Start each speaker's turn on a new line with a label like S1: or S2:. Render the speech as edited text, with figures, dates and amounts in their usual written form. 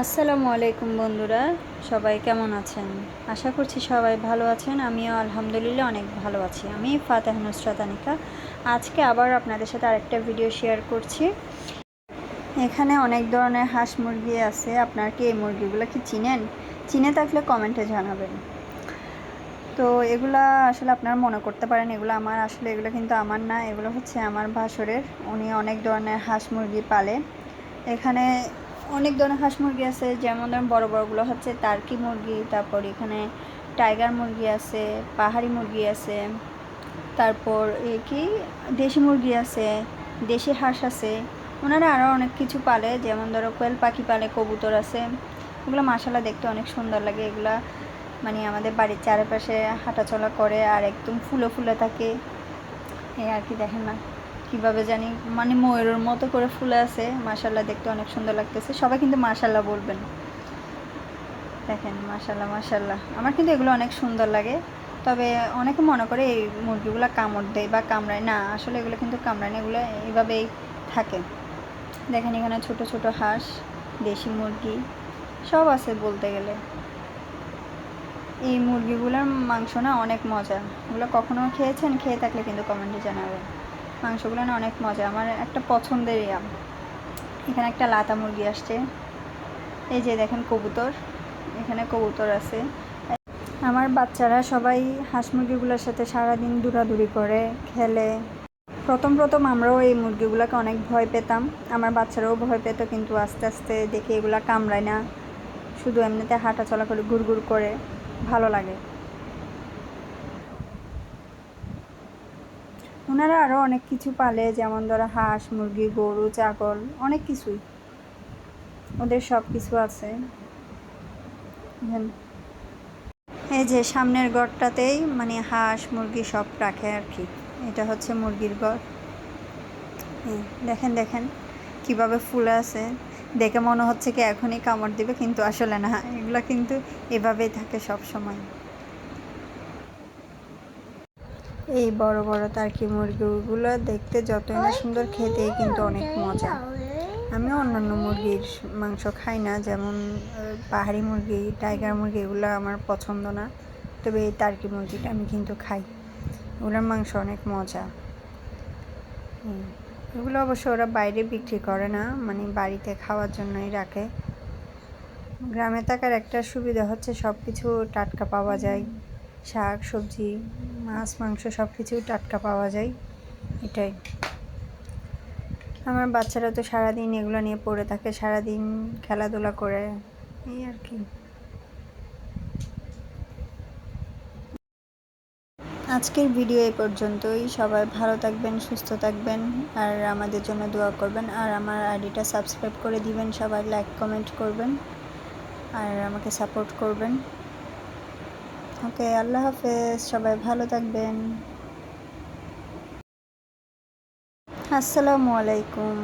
S1: আসসালামু আলাইকুম বন্ধুরা, সবাই কেমন আছেন? আশা করছি সবাই ভালো আছেন। আমিও আলহামদুলিল্লাহ অনেক ভালো আছি। আমি ফাতেহা নুসরাত আনিকা। আজকে আবার আপনাদের সাথে আরেকটা ভিডিও শেয়ার করছি। এখানে অনেক ধরনের হাঁস মুরগি আছে। আপনারা কি এই মুরগিগুলো কি চিনেন? চিনে থাকলে কমেন্টে জানাবেন। তো এগুলা আসলে আপনারা মনে করতে পারেন এগুলো আমার, আসলে এগুলো কিন্তু আমার না, এগুলো হচ্ছে আমার ভাসুরের। উনি অনেক ধরনের হাঁস মুরগি পালে। এখানে অনেক ধরনের হাঁস মুরগি আছে, যেমন ধরুন বড় বড়গুলো হচ্ছে টার্কি মুরগি, তারপর এখানে টাইগার মুরগি আছে, পাহাড়ি মুরগি আছে, তারপর কি দেশি মুরগি আছে, দেশি হাঁস আছে। ওনারা আরও অনেক কিছু পালে, যেমন ধরো কোয়েল পাখি পালে, কবুতর আছে। এগুলো মাশাআল্লাহ দেখতে অনেক সুন্দর লাগে। এগুলা মানে আমাদের বাড়ির চারপাশে হাঁটাচলা করে আর একদম ফুলে ফুলে থাকে। এই আর কি, দেখেন না কীভাবে জানি মানে ময়ূরের মতো করে ফুলে আছে। মাশাআল্লাহ দেখতে অনেক সুন্দর লাগতেছে। সবাই কিন্তু মাশাআল্লাহ বলবেন। দেখেন মাশাআল্লাহ মাশাআল্লাহ, আমার কিন্তু এগুলো অনেক সুন্দর লাগে। তবে অনেকে মনে করে এই মুরগিগুলো কামড় দেয় বা কামড়ায়, না আসলে এগুলো কিন্তু কামড়ায় না, এগুলো এইভাবেই থাকে। দেখেন এখানে ছোট ছোট হাঁস, দেশি মুরগি সব আছে বলতে গেলে। এই মুরগিগুলোর মাংস না অনেক মজা। এগুলো কখনো খেয়েছেন? খেয়ে থাকলে কিন্তু কমেন্টে জানাবেন। মাংসগুলো না অনেক মজা, আমার একটা পছন্দের আম। এখানে একটা লাতা মুরগি আসছে। এই যে দেখেন কবুতর, এখানে কবুতর আছে। আমার বাচ্চারা সবাই হাঁস মুরগিগুলোর সাথে সারাদিন দৌড়াদৌড়ি করে, খেলে। প্রথম আমরাও এই মুরগিগুলোকে অনেক ভয় পেতাম, আমার বাচ্চারাও ভয় পেত, কিন্তু আস্তে আস্তে দেখি এগুলো কামড়ায় না, শুধু এমনিতে হাঁটা চলা করে ঘুরঘুর করে, ভালো লাগে। ওনারা আরও অনেক কিছু পালে, যেমন ধরো হাঁস মুরগি গরু ছাগল অনেক কিছুই, ওদের সব কিছু আছে। এই যে সামনের ঘরটাতেই মানে হাঁস মুরগি সব রাখে আর কি। এটা হচ্ছে মুরগির ঘর। দেখেন দেখেন কীভাবে ফুলে আছে, দেখে মনে হচ্ছে কি এখনই কামড় দিবে, কিন্তু আসলে না, এগুলো কিন্তু এভাবেই থাকে সব সময়। এই বড় বড় টার্কি মুরগিগুলো দেখতে যতই না সুন্দর, খেতেই কিন্তু অনেক মজা। আমি অন্যান্য মুরগির মাংস খাই না, যেমন পাহাড়ি মুরগি, টাইগার মুরগি, এগুলো আমার পছন্দ না। তবে এই টার্কি মুরগিটা আমি কিন্তু খাই, ওগুলোর মাংস অনেক মজা। এগুলো অবশ্য ওরা বাইরে বিক্রি করে না, মানে বাড়িতে খাওয়ার জন্যই রাখে। গ্রামে থাকার একটা সুবিধা হচ্ছে সব কিছু টাটকা পাওয়া যায়, শাক সবজি মাছ মাংস সব কিছু টাটকা পাওয়া যায়, এটাই। আমার বাচ্চারা তো সারাদিন এগুলো নিয়ে পড়ে থাকে, সারাদিন খেলাধুলা করে, এই আর কি। আজকের ভিডিও এই পর্যন্তই। সবাই ভালো থাকবেন, সুস্থ থাকবেন, আর আমাদের জন্য দোয়া করবেন, আর আমার আইডিটা সাবস্ক্রাইব করে দিবেন। সবাই লাইক কমেন্ট করবেন আর আমাকে সাপোর্ট করবেন। ওকে, আল্লাহ হাফেজ, সবাই ভালো থাকবেন। আসসালামু আলাইকুম।